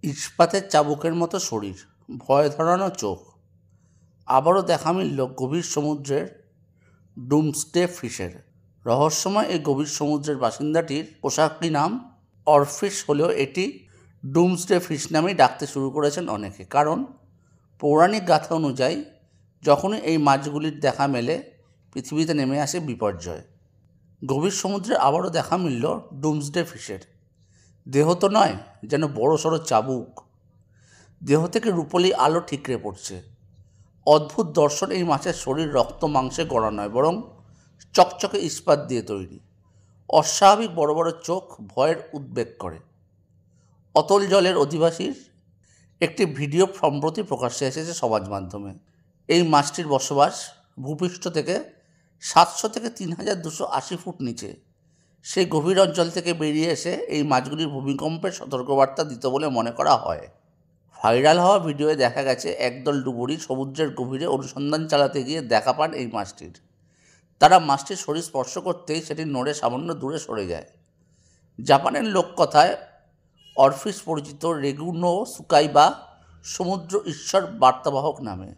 ইস্পাতের চাবুকের মতো শরীর, ভয় ধরানো চোখ। আবারও দেখা মিলল গভীর সমুদ্রের ডুমসডে ফিশের। রহস্যময় এই গভীর সমুদ্রের বাসিন্দাটির পোশাকি নাম অরফিশ হলেও এটি ডুমসডে ফিশ নামেই ডাকতে শুরু করেছেন অনেকে। কারণ পৌরাণিক গাথা অনুযায়ী যখনই এই মাছগুলির দেখা মেলে পৃথিবীতে নেমে আসে বিপর্যয়। গভীর সমুদ্রে আবারও দেখা মিলল ডুমসডে ফিশের। দেহ তো নয়, যেন বড় সড়ো চাবুক। দেহ থেকে রূপলি আলো ঠিকরে পড়ছে। অদ্ভুত দর্শন এই মাছের শরীর রক্ত মাংসে গড়া নয়, বরং চকচকে ইস্পাত দিয়ে তৈরি। অস্বাভাবিক বড় বড় চোখ ভয়ের উদ্বেগ করে। অতল জলের অধিবাসীর একটি ভিডিও সম্প্রতি প্রকাশ্যে এসেছে সমাজ মাধ্যমে। এই মাছটির বসবাস ভূপৃষ্ঠ থেকে 700 থেকে 3280 ফুট নিচে। সেই গভীর অঞ্চল থেকে বেরিয়ে এসে এই মাছগুলির ভূমিকম্পের সতর্কবার্তা দিত বলে মনে করা হয়। ভাইরাল হওয়া ভিডিওয়ে দেখা গেছে একদল ডুবুরি সমুদ্রের গভীরে অনুসন্ধান চালাতে গিয়ে দেখা পান এই মাছটির। তারা মাছটির শরীর স্পর্শ করতেই সেটি নড়ে সামান্য দূরে সরে যায়। জাপানের লোককথায় অরফিশ পরিচিত রেগুনো সুকাই বা সমুদ্র ঈশ্বর বার্তাবাহক নামে।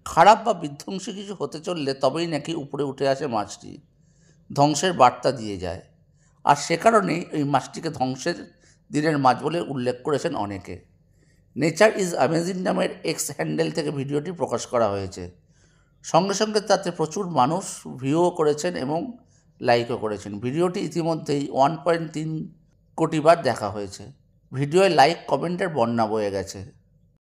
খারাপ বা বিধ্বংসী কিছু হতে চললে তবেই নাকি উপরে উঠে আসে মাছটি, ধ্বংসের বার্তা দিয়ে যায়। আর সে কারণেই এই মাছটিকে ধ্বংসের দিনের মাছ বলে উল্লেখ করেছেন অনেকে। নেচার ইজ অ্যামেজিং নামের এক্স হ্যান্ডেল থেকে ভিডিওটি প্রকাশ করা হয়েছে। সঙ্গে সঙ্গে তাতে প্রচুর মানুষ ভিউও করেছেন এবং লাইকও করেছেন। ভিডিওটি ইতিমধ্যেই 1.3 কোটি বার দেখা হয়েছে। ভিডিওয় লাইক কমেন্টের বন্যা বয়ে গেছে।